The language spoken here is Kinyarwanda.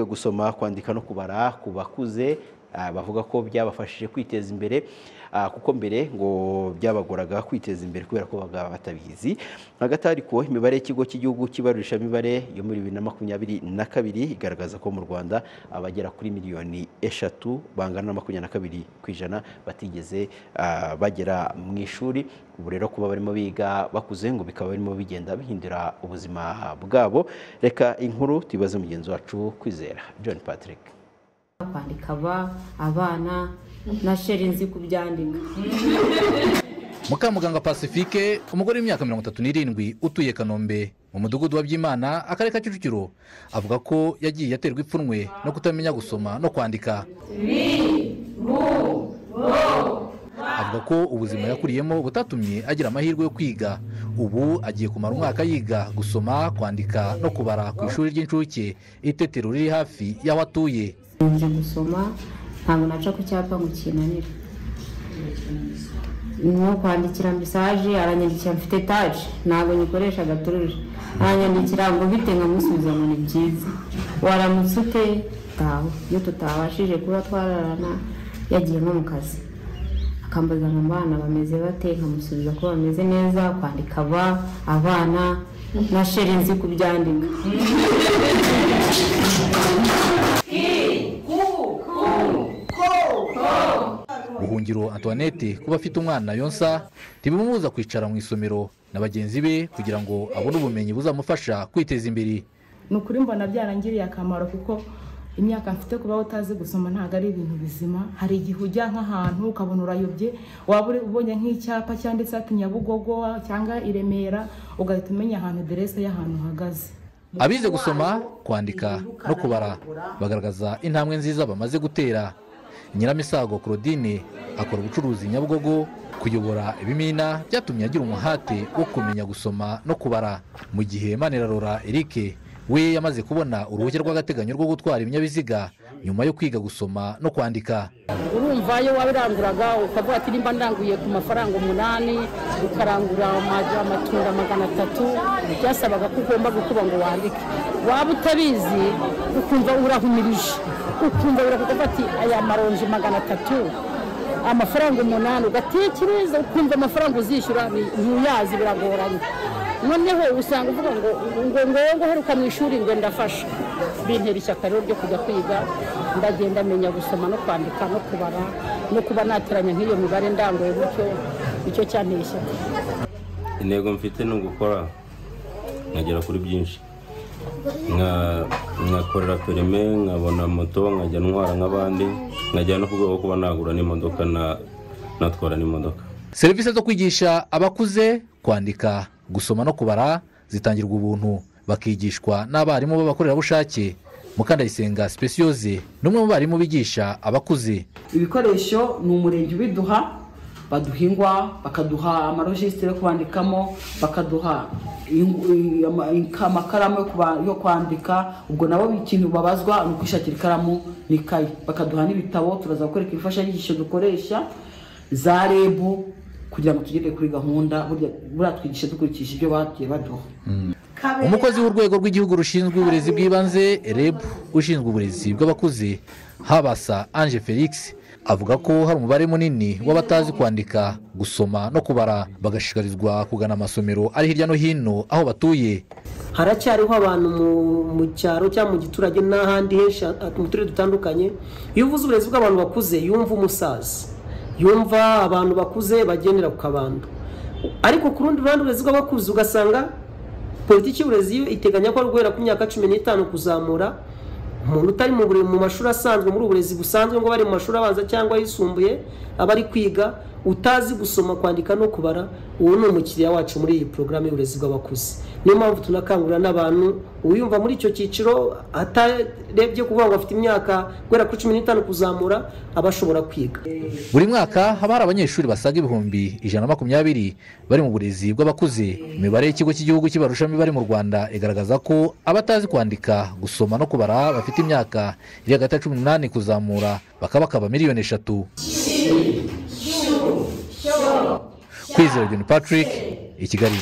Gusoma, kwandika no kubara ku bakuze bavuga ko byabafashije kwiteza imbere kuko mbere ngo byabagoraga kwiteza imbere kubera ko baga batabizi. Hagati ariko imibare y'ikigo cy'igihugu kibarurisha imibare yo muri 2022 igaragaza ko mu Rwanda abagera kuri miliyoni 3 bangana na 22% batigeze bagera mu ishuri. Ubu rero kuba barimo biga bakuze ngo bikaba barimo bigenda bihindura ubuzima bwabo. Reka inkuru tibaze mugenzi wacu Kwizera John Patrick. Kwandika abana na sherinzi kubyandika. Mukamuganga Pacifique, umugore w'imyaka 37 utuye Kanombe mu mudugudu wa Byimana, akarere ka Kicukiro, avuga ko yagiye yaterwa ipfunwe no kutamenya gusoma no kwandika. Avuga ko ubuzima yakuriyemo butatumye agira amahirwe yo kwiga. Ubu agiye kumara umwaka yiga gusoma, kwandika no kubara ku ishuri ry'incuke Itetero riri hafi y'aho atuye. Nje gusoma ntabwo naca ku cyapa ngo kinanira. No kwandikira message aranyandikira mfite touch ntabwo nyikoresha gaturuje. Aranyandikira ngo bite nkamusubiza ngo ni byiza. Waramutse ute taho iyo tutabashije kuba twararana yagiye no mu kazi. Akambaza ngo abana bameze bate nkamusubiza ko bameze neza. Kwandika abana na sherinzi kubyandika. Buhungiro Antoinette kuba afite umwana yonsa ntibumubuza kwicara mu isomero na bagenzi be kugira ngo abone ubumenyi buzamufasha kwiteza imbere. Nukuri mbona byarangiriye akamaro kuko imyaka mfite kuba utazi gusoma ntago ari ibintu bizima. Hari igihe ujya nk'ahantu ukabona urayobye, waba ubonye nk'icyapa cyanditse ati Nyabugogo cyangwa i Remera, ugahita umenya ahantu aderese y'ahantu uhagaze. Abize gusoma, kwandika no kubara bagaragaza intambwe nziza bamaze gutera. Nyiramisago Claudine akora ubucuruzi Nyabugogo. Kuyobora ibimina byatumye agira umuhate wo kumenya gusoma no kubara, mu gihe Manirarora Eric we yamaze kubona uruhushya rw'agateganyo rwo gutwara ibinyabiziga nyuma yo kwiga gusoma no kwandika. Urumva yo wabiranguraga ukavuga ati nimba ndanguye ku mafaranga 8 ukarangura amatunda 300, byasabaga ko ugomba gukuba ngo wandike. Waba utabizi ukumva urahumirije, ukumva uravuga ati aya maronji 300 amafaranga 8 ugatekereza ukumva amafaranga uzishyura ntuyazi biragoranye. Noneho usanga uvuga ngo heruka mu ishuri ngo ndafasha. Bintera ishyaka rero ryo kujya kwiga, ndagenda menya gusoma no kwandika no kubara no kuba nateranya nk'iyo mibare ndangoye gutyo, icyo cyanteye ishyaka. Intego mfite no gukora nkagera kuri byinshi, nkakorera perime, nkabona moto, nkajya ntwara nk'abandi, nkajya no kugwa kuba nagura n'imodoka natwara n'imodoka. Serivisi zo kwigisha abakuze kwandika, gusoma no kubara zitangirwa ubuntu, bakigishwa n'abarimu b'abakorerabushake. Mukandayisenga Speciose n'umwe mu barimu bigisha abakuze. Ibikoresho ni umurenge ubiduha, baduhingwa, bakaduha amarojistre yo kwandikamo, bakaduha amakaramu yo kwandika. Ubwo nabo ikintu babazwa ni kwishakira ikaramu n'ikayi. Bakaduha n'ibitabo, turaza gukora imfashanyigisho dukoresha za REB kugira ngo tugere kuri gahunda, burya twigisha dukurikije ibyo bagiye baduha. Umukozi w'urwego rw'igihugu rushinzwe uburezi bw'ibanze REB ushinzwe uburezi bw'abakuze Habasa Ange Felix avuga ko hari umubare munini w'abatazi kwandika, gusoma no kubara, bagashikarizwa kugana amasomero ari hirya no hino aho batuye. Haracyariho abantu mu cyaro cyangwa mu giturage n'ahandi henshi mu turere dutandukanye. Iyo uvuze uburezi bw'abantu bakuze yumva umusaza, yumva abantu bakuze bagendera ku kabando. Ariko ku rundi ruhande uburezi bw'abakuze ugasanga politiki y'uburezi iteganya ko guhera ku myaka 15 kuzamura umuntu utari mu mashuri asanzwe muri uburezi busanzwe ngo bari mu mashuri abanza cyangwa yisumbuye abari kwiga utazi gusoma kwandika no kubara, uwo ni umukiriya wacu muri iyi programme y'uburezi bw'abakuze. Niyo mpamvu tunakangurira n'abantu uyumva muri icyo cyiciro atarebye kuvuga ngo afite imyaka guhera kuri 15 kuzamura abashobora kwiga. Buri mwaka haba hari abanyeshuri basaga 120 bari mu burezi bw'abakuze. Imibare y'ikigo cy'igihugu kibarusha imibare mu Rwanda igaragaza ko abatazi kwandika, gusoma no kubara bafite imyaka iri hagati ya 18 kuzamura bakaba miliyoni 3. Kwizera John Patrick, i Kigali.